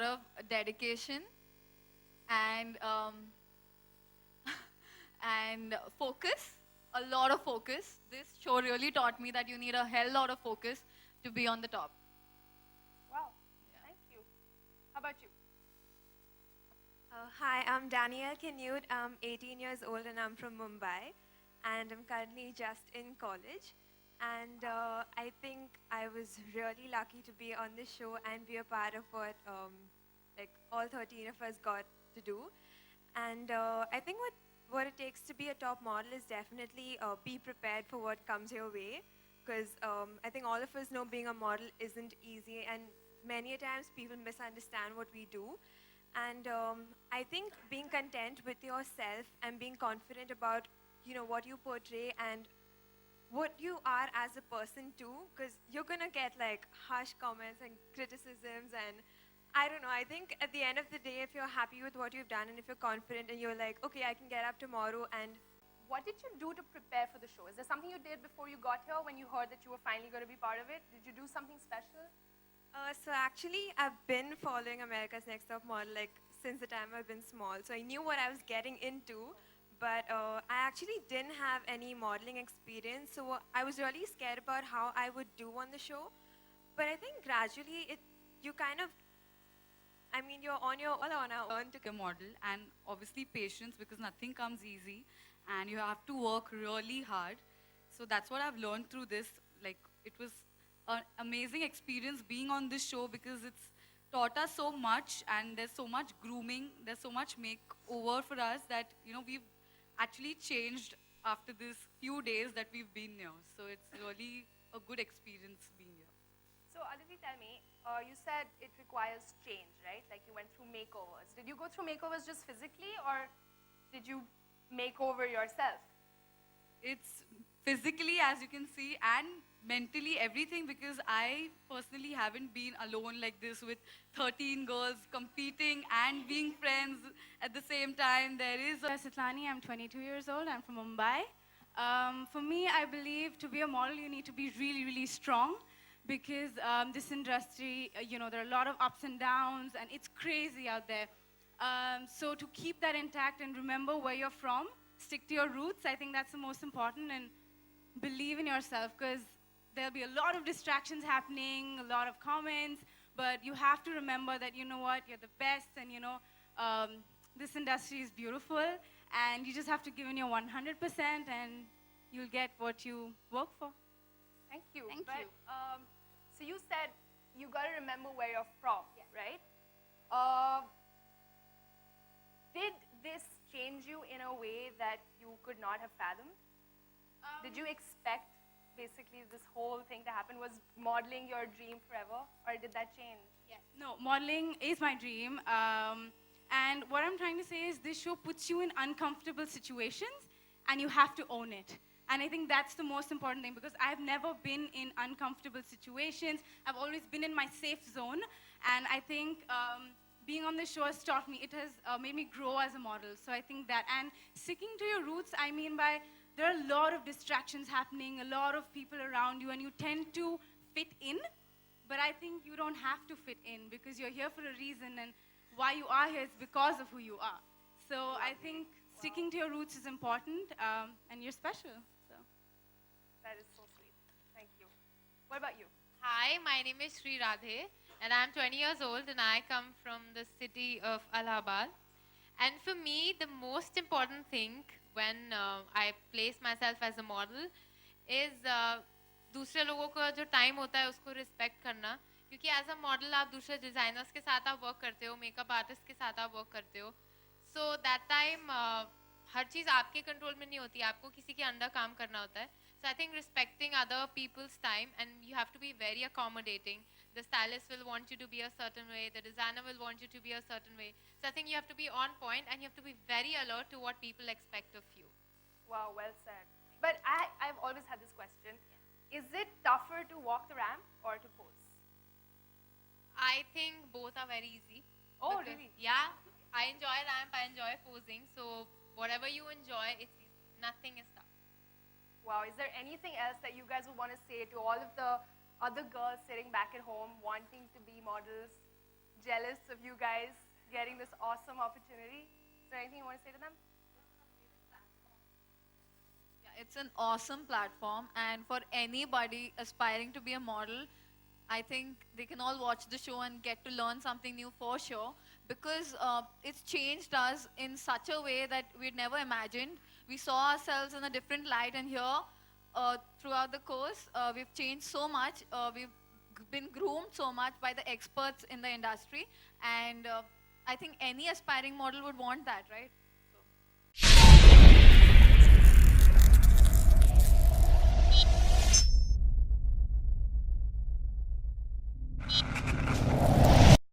of dedication and and focus, a lot of focus. This show really taught me that you need a hell lot of focus to be on the top. Wow. Thank you. How about you? Hi, I'm Danielle Canute. I'm 18 years old and I'm from Mumbai. And I'm currently just in college. And I think I was really lucky to be on this show and be a part of what like all 13 of us got to do. And I think what it takes to be a top model is definitely be prepared for what comes your way. Because I think all of us know being a model isn't easy, and many a times people misunderstand what we do. And I think being content with yourself and being confident about what you portray and what you are as a person too, because you're gonna get like harsh comments and criticisms, and I don't know. I think at the end of the day, if you're happy with what you've done and if you're confident and you're like, okay, I can get up tomorrow and What did you do to prepare for the show? Is there something you did before you got here when you heard that you were finally going to be part of it? Did you do something special? so actually, I've been following America's Next Top Model like since the time I've been small. So I knew what I was getting into, but I actually didn't have any modeling experience. So I was really scared about how I would do on the show. But I think gradually you kind of, I mean, you're on your own to a model, and obviously patience, because nothing comes easy and you have to work really hard. So that's what I've learned through this. Like, it was an amazing experience being on this show because it's taught us so much, and there's so much grooming, there's so much makeover for us that we've actually changed after this few days that we've been here. So it's really a good experience being here. So, Aditi, tell me, you said it requires change, right? Like you went through makeovers. Did you go through makeovers just physically, or did you make over yourself? It's physically, as you can see, and mentally, everything, because I personally haven't been alone like this with 13 girls competing and being friends at the same time. There is a Sitlani, I'm 22 years old. I'm from Mumbai. For me, I believe to be a model, you need to be really, really strong because this industry, there are a lot of ups and downs, and it's crazy out there. So to keep that intact and remember where you're from, stick to your roots. I think that's the most important, and believe in yourself because there'll be a lot of distractions happening, a lot of comments, but you have to remember that you know what, you're the best, and this industry is beautiful, and you just have to give in your 100%, and you'll get what you work for. Thank you. Thank But, you. So you said you got to remember where you're from, right? Did this change you in a way that you could not have fathomed? Did you expect basically this whole thing to happen? Was modeling your dream forever, or did that change? Yes. No, modeling is my dream. And what I'm trying to say is this show puts you in uncomfortable situations and you have to own it. And I think that's the most important thing because I've never been in uncomfortable situations. I've always been in my safe zone. And I think being on this show has taught me, it has made me grow as a model. So I think that, and sticking to your roots, I mean by there are a lot of distractions happening, a lot of people around you, and you tend to fit in. But I think you don't have to fit in because you're here for a reason, and why you are here is because of who you are. So I think sticking to your roots is important, and you're special. So. That is so sweet. Thank you. What about you? Hi, my name is Sri Radhe, and I'm 20 years old, and I come from the city of Allahabad. And for me, the most important thing when I place myself as a model is दूसरे लोगों का जो time होता है उसको respect करना क्योंकि as a model आप दूसरे डिज़ाइनर्स के साथ आप वर्क करते हो मेकअप आर्टिस्ट के साथ आप वर्क करते हो सो दैट टाइम हर चीज़ आपके कंट्रोल में नहीं होती आपको किसी के अंडर काम करना होता है so I think respecting other people's time and you have to be very accommodating the stylist will want you to be a certain way, the designer will want you to be a certain way. So I think you have to be on point and you have to be very alert to what people expect of you. Wow, well said. But I've always had this question. Is it tougher to walk the ramp or to pose? I think both are very easy. Oh, because, really? Yeah, I enjoy ramp, I enjoy posing. So whatever you enjoy, it's easy. Nothing is tough. Wow, is there anything else that you guys would want to say to all of the other girls sitting back at home wanting to be models? jealous of you guys getting this awesome opportunity. Is there anything you want to say to them? Yeah, it's an awesome platform, and for anybody aspiring to be a model, I think they can all watch the show and get to learn something new for sure, because it's changed us in such a way that we'd never imagined. We saw ourselves in a different light, and here, throughout the course, we've changed so much. We've been groomed so much by the experts in the industry, and I think any aspiring model would want that, right? So.